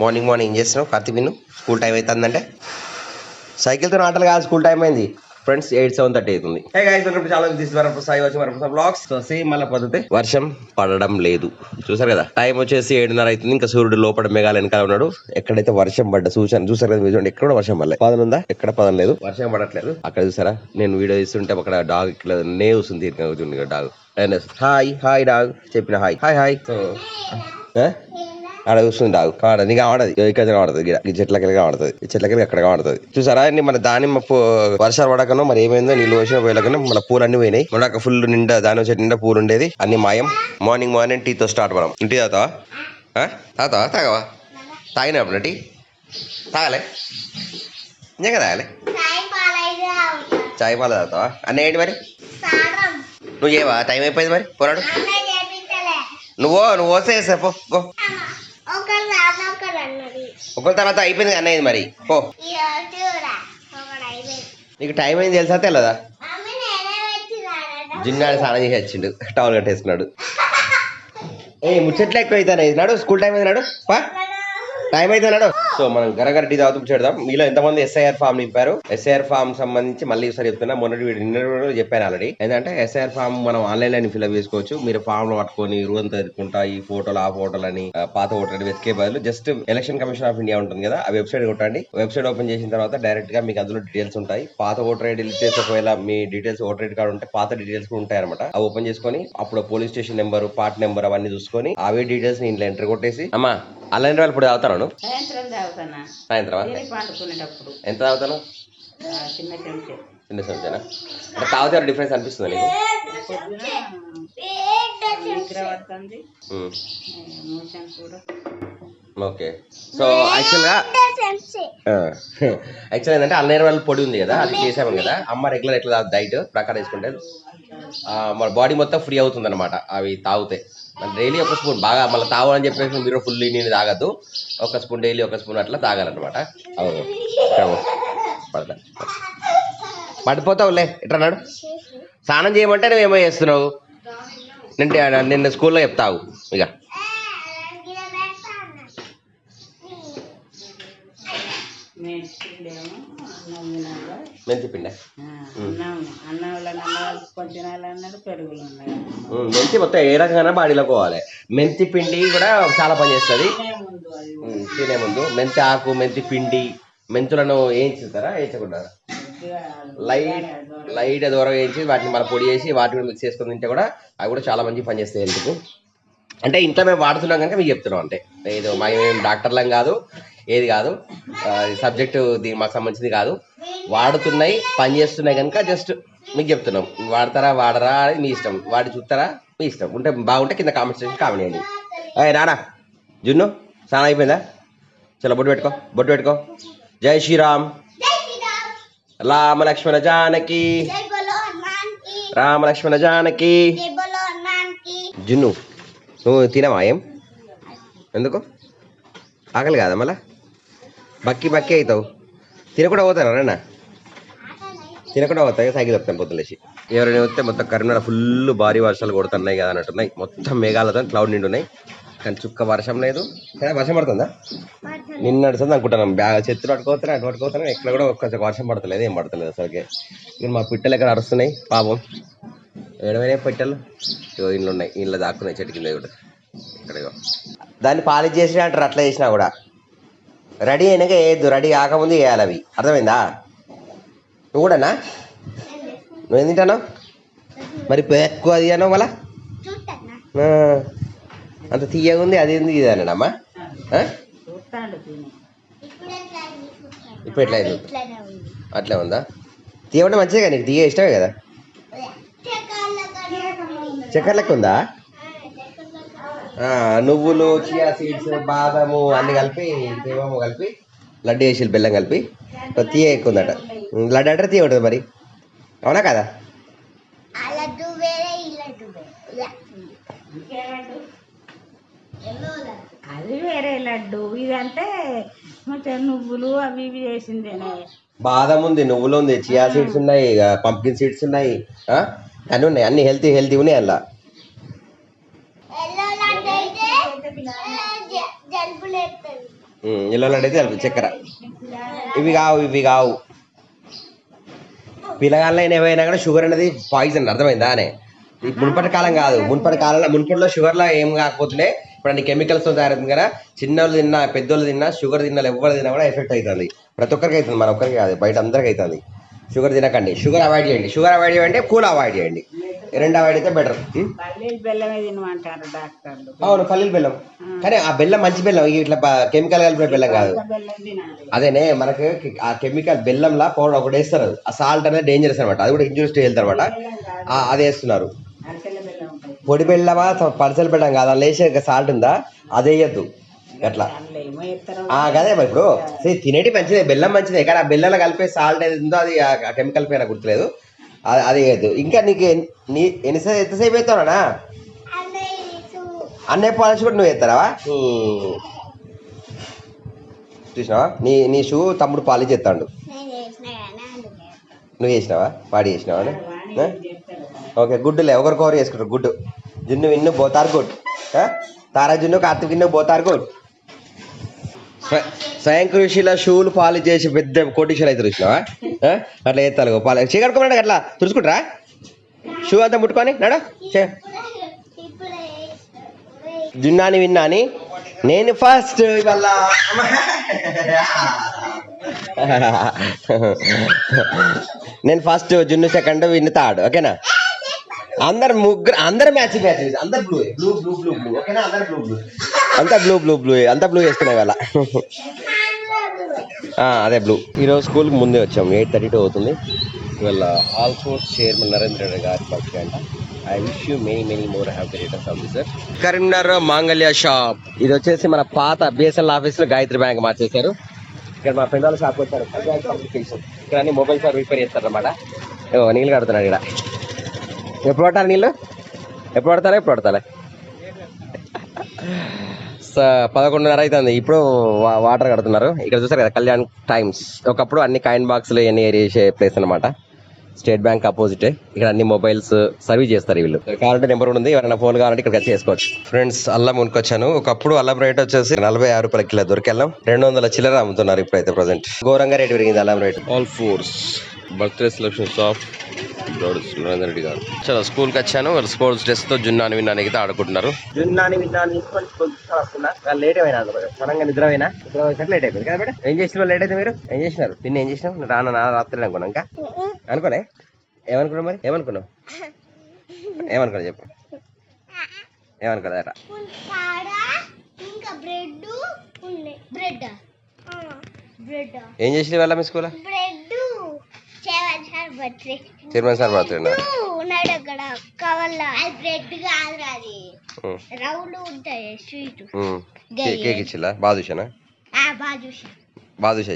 Morning ఏం చేస్తున్నావు కార్తీక్? విన్ను school time అవుతుందంటే సైకిల్తో ఆటలు కాదు, స్కూల్ టైం అయింది ఫ్రెండ్స్. 8:30 అవుతుంది. సేమ్ మళ్ళీ పద్ధతి. వర్షం పడడం లేదు, చూసారు కదా. టైం వచ్చేసి 7:30 అవుతుంది. ఇంకా సూర్యుడు లోపల మేఘాలు వెనకాల ఉన్నాడు. ఎక్కడైతే వర్షం పడ్డ సూచన చూసారు కదా, చూడండి ఎక్కడ వర్షం పడలేదు. పదం ఉందా? ఎక్కడ పదం లేదు, వర్షం పడట్లేదు. అక్కడ చూసారా, నేను వీడియో తీస్తుంటే అక్కడ డాగ్ ఇట్లా నేస్తుంది డాగ్. హాయ్ డాగ్ చెప్పిన హాయ్ హాయ్ హాయ్. ఆడ చూస్తుంది డాగు. కావడదు నీకు ఆడదు, ఇక్కడ కావడుతుంది, ఈ చెట్లకి కావడుతుంది, ఈ చెట్లకి అక్కడ కావడుతుంది. చూసారా మన దానిమ్మ వర్షాలు పడకనో మరి ఏమైందో, నీళ్ళు వచ్చిన పోయలేకనో మన పూలు అన్ని పోయినాయి. మన ఫుల్ నిండా దాని చెట్టు నిండా పూలు ఉండేది, అన్ని మాయం. మార్నింగ్ టీతో స్టార్ట్ మనం. ఇంటి తాగుతావా? తాగవా? తాగినప్పుడు టీ తాగలే, ఇంకా తాగలే. చాయ్ పాలు తాగుతావా? అన్న ఏంటి మరి నువ్వు చేయవా? టైం అయిపోయింది మరి పోరాడు. నువ్వు వస్తే పో. ఒకరి తర్వాత అయిపోయింది అన్నయ్య మరి పో. నీకు టైం అయింది తెలుసా తెలదా? జిన్నాడు స్నానం చేసి వచ్చిండు, టవల్ కట్టేసుకున్నాడు. ముచ్చట్లు ఎక్కువ అవుతాయి. నాడు స్కూల్ టైం అయింది, నాడు టైం అయితే నాడు. సో మనం గరగర టీ తాగుతూ చేద్దాం. మీలో ఎంతమంది ఎస్ఐఆర్ ఫామ్ నింపారు? ఎస్ఐఆర్ ఫామ్ సంబంధించి మళ్ళీ ఒకసారి చెప్తున్నా, మొన్నటి వీడియో చెప్పాను ఆల్రెడీ. ఏంటంటే ఎస్ఐఆర్ ఫామ్ మనం ఆన్లైన్ లో ఫిల్అప్ చేసుకోవచ్చు. మీరు ఫామ్ లో పట్టుకొని రూంతా ఎదుర్కొంటా ఈ ఫోటోలు ఆ ఫోటోలు అని పాత ఓటర్ వెతికే బదులు just election commission of India ఉంటుంది కదా, ఆ వెబ్సైట్ కొట్టండి. వెబ్సైట్ ఓపెన్ చేసిన తర్వాత డైరెక్ట్ గా మీకు అందులో డీటెయిల్స్ ఉంటాయి. పాత ఓటర్ ఐడి డీటెయిల్స్, ఒకవేళ మీ డీటెయిల్స్ ఓటర్ ఐడి కార్డు ఉంటే పాత డీటెయిల్స్ కూడా ఉంటాయి అనమాట. అవి ఓపెన్ చేసుకొని అప్పుడు police station number, part number అవన్నీ చూసుకొని అవే డీటెయిల్స్ ఇంట్లో ఎంటర్ కొట్టేసి, అమ్మా ఆన్లైన్ వాళ్ళు ఇప్పుడు తాగుతాను సాయంత్రం ఎంత తాగుతాను? చిన్న చెంచానా? అంటే తాగితే డిఫరెన్స్ అనిపిస్తుంది నీకు? ఓకే. సో యాక్చువల్గా ఏంటంటే అన్నయ్య వాళ్ళ పొడి ఉంది కదా, అది చేసాము కదా. అమ్మ రెగ్యులర్ ఎట్లా డైట్ ప్రకారం వేసుకుంటే మన బాడీ మొత్తం ఫ్రీ అవుతుంది అనమాట అవి తాగితే. డైలీ ఒక స్పూన్ బాగా మళ్ళీ తాగాలని చెప్పేసి మీరు ఫుల్ నీళ్ళు తాగద్దు. ఒక స్పూన్ డైలీ ఒక స్పూన్ అట్లా తాగాలన్నమాట. అవును పడిపోతావులే. ఇట్లా నాడు స్నానం చేయమంటే నువ్వేమో చేస్తున్నావు. నిన్న స్కూల్లో చెప్తావు ఇక. మెంతి పిండి మెంతి మొత్తం ఏ రకంగా బాడీలో పోవాలి. మెంతి పిండి కూడా చాలా పని చేస్తుంది. తినే ముందు మెంతి ఆకు, మెంతి పిండి, మెంతులను వేయించుతారా? వేయించకుండా లైట్ దూరం వేయించి వాటిని మన పొడి చేసి వాటిని మిక్స్ చేసుకొని తింటే కూడా అవి కూడా చాలా మంచి పని చేస్తాయి ఎందుకు అంటే ఇంట్లో మేము వాడుతున్నాం కనుక మీకు చెప్తున్నాం. అంటే ఏదో మేము డాక్టర్లం కాదు, ఏది కాదు, సబ్జెక్టు దీనికి మాకు సంబంధించింది కాదు. వాడుతున్నాయి, పని చేస్తున్నాయి కనుక జస్ట్ మీకు చెప్తున్నాం. వాడతారా వాడరా అని మీ ఇష్టం, వాడి చూస్తారా మీ ఇష్టం. ఉంటే బాగుంటే కింద కామెంట్ సెక్షన్ కామెంట్ చేయండి. రానా జున్ను స్నానం అయిపోయిందా? చలో బొట్టు పెట్టుకో. జై శ్రీరామ్. రామ లక్ష్మణ జానకి. జున్ను నువ్వు తినవా? ఏం ఎందుకు ఆకలి కాదా? మళ్ళా బక్కి అవుతావు. తినకుండా పోతాను రేనా? తినకుండా పోతాయి. సైకిల్ చెప్తాను పొద్దులేసి. ఎవరైనా వస్తే మొత్తం కరీంనగర్ ఫుల్ భారీ వర్షాలు కొడుతున్నాయి కదా అన్నట్టున్నాయి. మొత్తం మేఘాలతో క్లౌడ్ నిండి ఉన్నాయి, కానీ చుక్క వర్షం లేదు. వర్షం పడుతుందా? నిన్న నడుస్తుంది అనుకుంటున్నాం. బ్యాగ్ చెత్తులు పట్టుకోతున్నాం ఎక్కడ కూడా ఒక్క వర్షం పడతలేదు, ఏం పడతలేదు అసలుకే. ఇక మా పిట్టలు ఎక్కడ అరుస్తున్నాయి పాపం. ఏడవైనా పిట్టలు ఇంట్లో ఉన్నాయి, ఇంట్లో దాక్కున్నాయి చెట్టు కింద కూడా. ఇక్కడ దాన్ని పాలిష్ చేసి అంటారు. అట్లా చేసినా కూడా రెడీ అయినాక వేయద్దు, రెడీ కాకముందు వేయాలి అవి. అర్థమైందా? నువ్వు కూడానా? నువ్వు ఏం తింటాను మరి? ఎక్కువ అది అన్నావు మళ్ళా, అంత తీయగా ఉంది. అది ఏంది ఇది అన్నాడమ్మా? ఇప్పుడు ఎట్లా అయింది? అట్లా ఉందా? తీయమంటే మంచిదే కదా, నీకు తీయ ఇష్టమే కదా. చక్కెర లెక్క ఉందా? నువ్వులు, చియా సీడ్స్, బాదము అన్ని కలిపి ఇంకేమో కలిపి లడ్డు వేసి బెల్లం కలిపి తీయ ఎక్కువ ఉందట. లడ్డు అంటే తీయ ఉంటుంది మరి, అవునా కదా? అది వేరే లడ్డు, ఇదంటే నువ్వులు అవి ఇవి వేసిందేనే. బాదం ఉంది, నువ్వులు ఉంది, చియా సీడ్స్ ఉన్నాయి, పంప్కిన్ సీడ్స్ ఉన్నాయి, అన్నీ ఉన్నాయి. అన్ని హెల్తీ ఉన్నాయి అలా. ఎల్లో లడ్డు అయితే కలుపు చక్కెర. ఇవి కావు పిల్లగాళ్ళైనా ఏమైనా కూడా షుగర్ అనేది పాయిజన్, అర్థమైందా అనే. మునుపటి కాలం కాదు, మునుపటిలో షుగర్లో ఏం కాకపోతుండే, ఇప్పుడు అన్ని కెమికల్స్తో తయారవుతుంది కదా. చిన్నోళ్ళు తిన్నా పెద్దోళ్ళు తిన్నా షుగర్ తిన్నా ఎవరు తిన్నా కూడా ఎఫెక్ట్ అవుతుంది. ప్రతి ఒక్కరికి అవుతుంది, మన ఒక్కరికి కాదు, బయట అందరికి అవుతుంది. షుగర్ తినకండి, షుగర్ అవాయిడ్ చేయండి, కూల్ అవాయిడ్ చేయండి. రెండు అవాయిడ్ అయితే బెటర్. పల్లీలు బెల్లమే తినమంటారు డాక్టర్లు. అవును, పల్లీలు బెల్లం, కానీ ఆ బెల్లం మంచి బెల్లం, ఇట్లా కెమికల్ కలిపిన బెల్లం కాదు. బెల్లం తినాలి. అదేనే మనకు ఆ కెమికల్ బెల్లంలా పౌడర్ ఒకటి వేస్తారు, ఆ సాల్ట్ అనేది డేంజరస్ అనమాట, అది కూడా ఇంజూరియస్ టు హెల్త్ అనమాట. అది వేస్తున్నారు. అరకెల బెల్లం ఉంటుంది. పొడి బెల్లమా పలసలు బెల్లం కాదు, అందులో వేసే సాల్ట్ ఉందా, అది వేయద్దు అట్లా. అందులో ఏమో ఎత్తారో కదే మరి, ఇప్పుడు తినేటి మంచిదే, బెల్లం మంచిదే, కానీ ఆ బెల్లంలో కలిపే సాల్ట్ ఏది ఉందో అది ఆ కెమికల్ పైన గుర్తులేదు, అది వేయద్దు. ఇంకా నీకు ఎంతసేపు వేస్తావునా అన్నీ పాలిష్ కూడా నువ్వు వేస్తావా? చూసినావా, నీ షూ తమ్ముడు పాలిష్ చేస్తాడు, నువ్వు చేసినావా? పాడి చేసినావా? ఓకే, గుడ్డులే ఒకరికొకరు చేసుకుంటారు గుడ్డు. జున్ను విన్ను బోతారు గుడ్, తారా జున్ను కార్తీక్ విన్ను బోతారు గుడ్. స్వయం కృషిలో షూలు పాలిష్ చేసి పెద్ద కోటీశ్వరు అయితే చూసినావా? అట్లా చేస్తాను పాలిష్ చీకట్టుకోమన్నాడు, అట్లా తుడుచుకుంటారా షూ అంతా ముట్టుకొని నడు. జున్నాని విన్నాని నేను ఫస్ట్ ఇవాళ నేను ఫస్ట్, జున్ను సెకండ్, విన్ను థర్డ్. ఓకేనా? అందరు మ్యాచ్ అందరు బ్లూ ఓకేనా? అంతా బ్లూ వేసుకున్నాయి వాళ్ళ. అదే బ్లూ. ఈరోజు స్కూల్కి ముందే వచ్చాము, 8:32 అవుతుంది. ఇవాళ all sports chairman Narendra Reddy గారి బర్త్డే అంట. I wish you many more happy returns of the sir. Karimnagar మాంగళ్య షాప్, ఇది వచ్చేసి మన పాత బిఎస్ఎల్ ఆఫీస్ లో గాయత్రి బ్యాంక్ మార్చేశారు. ఇక్కడ మా ఫ్రెండ్ వాళ్ళ షాప్ వచ్చారు, కమ్యూనికేషన్. ఇక్కడ అన్ని మొబైల్ సార్ రిపేర్ చేస్తారు అన్నమాట. నీళ్ళు కడుతున్నాడు ఇక్కడ. ఎప్పుడు పడతారు నీళ్ళు? ఎప్పుడు పడతాలే 11:30 అవుతుంది. ఇప్పుడు వాటర్ కడుతున్నారు. ఇక్కడ చూసారు కదా కళ్యాణ్ టైమ్స్, ఒకప్పుడు అన్ని కాయిన్ బాక్స్లు ఇవన్నీ చేసే ప్లేస్ అనమాట. స్టేట్ బ్యాంక్ అపోజిటే. ఇక్కడ అన్ని మొబైల్స్ సర్వీస్ చేస్తారు వీళ్ళు. కావాలంటే నెంబర్ ఉంది, ఎవరైనా ఫోన్ కావాలంటే ఇక్కడ చేసుకోవచ్చు. ఫ్రెండ్స్, అల్లం కొనుక్కొచ్చాను. ఒకప్పుడు అల్లం రేట్ వచ్చేసి 46 రూపాయల కిలో దొరికెళ్ళం, 200 చిల్లర అమ్ముతున్నారు ఇప్పుడైతే ప్రజెంట్. ఘోరంగా రేట్ పెరిగింది అల్లం rate. All force birthday celebrations of Narendra Reddy గారు. చాలా స్కూల్కి వచ్చాను, స్పోర్ట్స్ డ్రెస్ తో జున్నాని విన్నానికి అయితే ఆడుకుంటున్నారు. జున్నాని విన్నాని లేట్ అయినా మనంగా నిద్రపోయినా లేట్ అయిపోయింది కదా. ఏం చేసిన లేట్ అయితే మీరు ఏం చేసినారు? నిన్న ఏం చేసినావు? రాత్రి అనుకున్నా. ఇంకా అనుకోలే? ఏమనుకున్నావు మరి? ఏమనుకున్నావు చెప్పు. ఏమనుకోలేదట? ఏం చేసిన వాళ్ళ మీ school? Chairman sir birthday cake ఇచ్చిలా? బాదుషా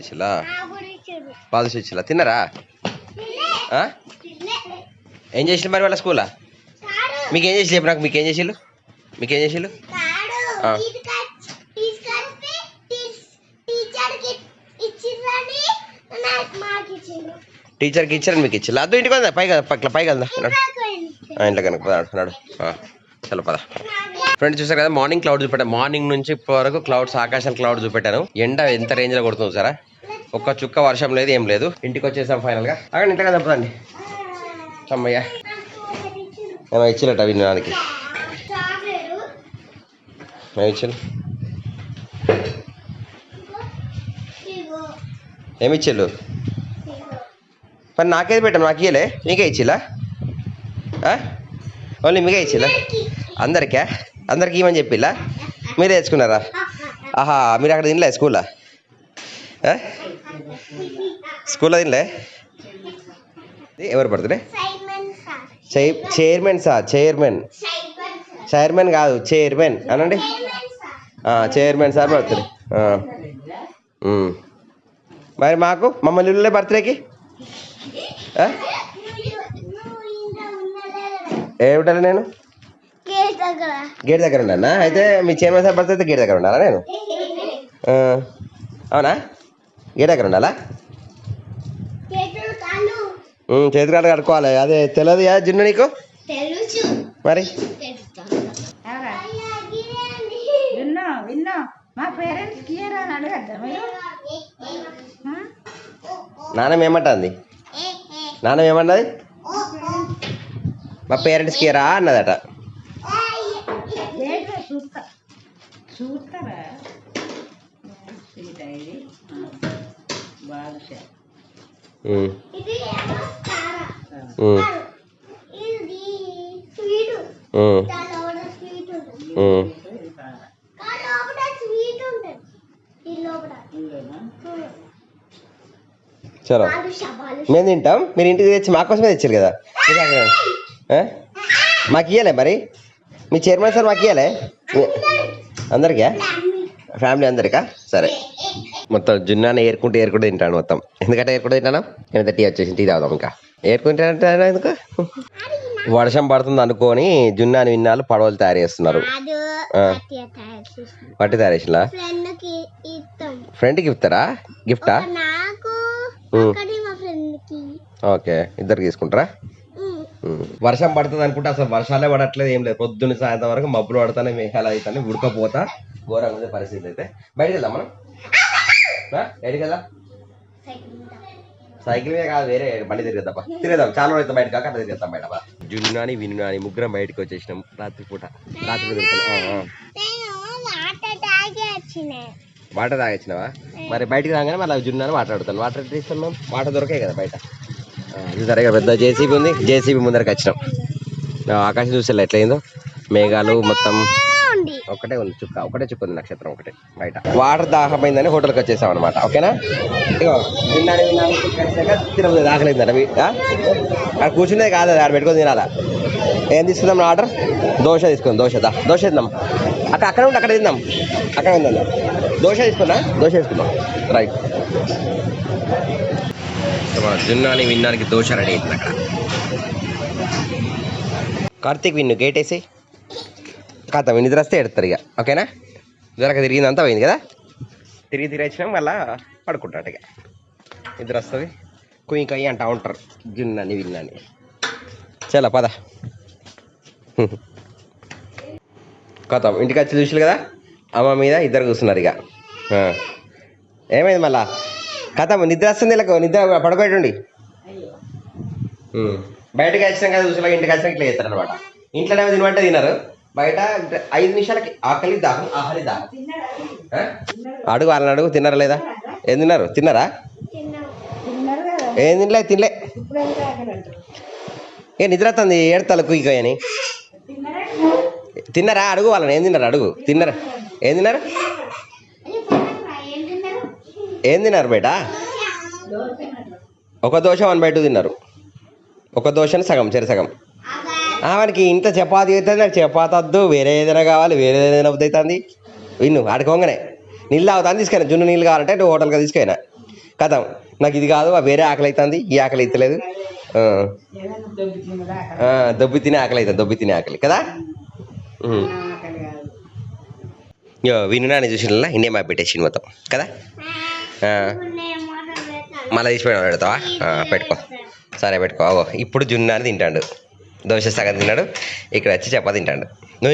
ఇచ్చిలా? బాదుషా ఇచ్చిలా? తిన్నారా? ఏం చేసిన మరి వాళ్ళ స్కూలా? మీకేం చేసి చెప్పు నాకు. మీకేం చేసిళ్ళు? టీచర్కి ఇచ్చారని మీకు ఇచ్చి అదో ఇంటికి వద్దా? పైకి వెళ్దా ఇంట్లో కనుక పదాడుతున్నాడు. చలో పద. ఫ్రెండ్స్ చూసారు కదా, మార్నింగ్ క్లౌడ్ చూపెట్టాను. మార్నింగ్ నుంచి ఇప్పటి వరకు క్లౌడ్స్, ఆకాశం క్లౌడ్ చూపెట్టాను. ఎండ ఎంత రేంజ్ లో కొడుతుంది సారా, ఒక్క చుక్క వర్షం లేదు, ఏం లేదు. ఇంటికి వచ్చేసాం ఫైనల్ గా. అక్కడ ఇంట్లో కదా తప్పదండి. అమ్మయ్య ఏమో ఇచ్చినట్టు వినడానికి ఏమిచ్చిళ్ళు? మరి నాకేది పెట్టాం, నాకు ఇయ్యలే, నీకే ఇచ్చిలా? ఓన్లీ మీకే ఇచ్చిలా? అందరికి ఇవ్వమని చెప్పిలా? మీరే తెచ్చుకున్నారా? ఆహా, మీరు అక్కడ తినలే స్కూల్లో తినలే? ఎవరు పడుతుండే? చైర్మన్ కాదు, చైర్మన్ అనండి. Chairman sir birthday. మరి మమ్మల్ని ఇల్లులే బర్త్డేకి ఏమిటాను నేను? గేట్ దగ్గర ఉన్నానా? అయితే మీ చైర్మన్ సార్ బర్త్డే అయితే గేట్ దగ్గర ఉండాలా నేను? అవునా? గేట్ దగ్గర ఉండాలా? చేతికాడ కడుక్కోవాలి. అదే తెలియదు జున్ను నీకు? మరి మా పేరెంట్స్ కి అని అడగరా? మీరు నాన్నమ్మ ఏమంటుంది? నాన్నమ్మ ఏమన్నది? మా పేరెంట్స్కి రా అన్నదట. చూస్తారా స్వీట్ ఇది బాదుషా ఉమ్. ఉమ్. ఉమ్. ఉమ్. చలో మేము తింటాం, మీరు ఇంటికి తెచ్చి మా కోసమే తెచ్చారు కదా. ఆ? మాకు ఇయ్యలే మరి, మీ చైర్మన్ సార్ మాకు ఇయ్యలే అందరికా? ఫ్యామిలీ అందరికా? సరే. మొత్తం జున్నాన్ని ఏరుకుంటూ తింటాను మొత్తం. ఎందుకంటే ఏరుకుంటూ తింటాను, ఎంత టీ వచ్చేసి టీ తాగుదాం. ఇంకా ఏరుకుంటానంటే ఎందుకు? వర్షం పడుతుంది అనుకొని జున్నాని విన్నాళ్ళు పడవలు తయారు చేస్తున్నారు. పట్టి తయారు చేసినా ఫ్రెండ్కి ఇస్తారా? గిఫ్టా? ఓకే, ఇద్దరు తీసుకుంటారా? వర్షం పడుతుంది అనుకుంటే అసలు వర్షాలే పడట్లేదు, ఏం లేదు. పొద్దున్న సాయంత్రం వరకు మబ్బులు పడతానే, మేఘాలు అవుతానే, ఉడకపోతా ఘోరంగా ఉంది పరిస్థితి. అయితే బయటికి వెళ్దాం మనం. ఎడికి వెళ్దాం? సైకిల్ మీద కాదు, వేరే బండి తిరిగేద్దాం. తిరిగేద్దాం, చాలా రోజులు అయితే బయట కాక అట్లా తిరిగేద్దాం బయట. జున్నాని విన్నాని ముగ్గురం బయటకు వచ్చేసినాం రాత్రిపూట. రాత్రి వాటర్ తాగొచ్చినావా? మరి బయటకు రాగానే మళ్ళీ జున్నాని వాటర్ అడుగుతాను. వాటర్ తీసుకున్నాం, వాటర్ దొరకాయి కదా బయట. సరిగా పెద్ద జేసీబీ ఉంది, జేసీబీ ముందరకు వచ్చినాం. ఆకాశం చూసేలా ఎట్లయిందో, మేఘాలు మొత్తం ఒకటే ఉంది, ఒకటే చుక్క ఉంది, నక్షత్రం ఒకటే బయట. వాటర్ దాహమైందని హోటల్కి వచ్చేసాం అనమాట. ఓకేనా? ఇగో విన్నాను తినదు, దాఖలైందట. అక్కడ కూర్చునేది కాదు, అది ఆడ పెట్టుకొని తినాలా. ఏం తీసుకుందాం ఆర్డర్? దోశ తీసుకుందాం. దోశ తిందాం. అక్కడ ఉంటే అక్కడ తిందాం, అక్కడ ఉందాం. దోశ తీసుకుందాం. రైట్. జున్నాని విన్నానికి దోశ రెడీ అవుతుంది అక్కడ. కార్తీక్ విన్ను గేట్ వేసి కాత నిద్ర వస్తే ఎడతారు ఇక. ఓకేనా? జ్వరక తిరిగిందంతా పోయింది కదా. తిరిగి వచ్చినాం, మళ్ళా పడుకుంటాడు ఇక. నిద్ర వస్తుంది, కుయ్యి అంటా ఉంటారు జున్నాని విన్నాని. చాలా పద. కథ ఇంటికి వచ్చి చూసారు కదా, అమ్మ మీద ఇద్దరు కూర్చున్నారు ఇక. ఏమైంది మళ్ళా? కథ నిద్ర వస్తుంది, ఇలా నిద్ర పడుకోండి. బయటకు వచ్చినాం కదా చూసా, ఇంటికి వచ్చినాక ఇట్లా చేస్తారు అనమాట. ఇంట్లోనే తినమంటే తినరు, బయట 5 నిమిషాలకి ఆకలి దాహం ఆహలి దాహం. అడుగు వాళ్ళని అడుగు, తిన్నారా లేదా? ఏం తిన్నారు? తిన్నారా? ఏం తినలే. ఏ నిద్ర వస్తుంది, ఏడతాలు కుయ్యి అని. తిన్నారా? అడుగు వాళ్ళని, ఏం తిన్నారు? అడుగు. తిన్నారా? ఏం తిన్నారు? బయట ఒక దోశ 1/2 తిన్నారు. ఒక దోశని సగం, చెరసగం. మనకి ఇంత చపాతీ అవుతుంది, నాకు చపాతి వద్దు, వేరే ఏదైనా కావాలి, వేరే ఏదైనా అవుతుంది. విన్ను ఆడుకోగానే నీళ్ళు తాగుతాను, తీసుకెళ్ళా. జున్ను నీళ్ళు కావాలంటే నువ్వు హోటల్కి తీసుకెళ్ళినా కదా. నాకు ఇది కాదు, వేరే ఆకలి అవుతుంది, ఈ ఆకలి అవుతలేదు. దొబ్బి తినే ఆకలి కదా. విన్నాని చూసిన ఇండియా మ్యాప్ పెట్టేసి మొత్తం కదా. మళ్ళీ తీసిపోయినా పెడతావా? పెట్టుకో. సరే పెట్టుకో. ఇప్పుడు జున్నాని తింటాడు, దోశ సగం తిన్నాడు, ఇక్కడ వచ్చి చపాతి తింటాడు.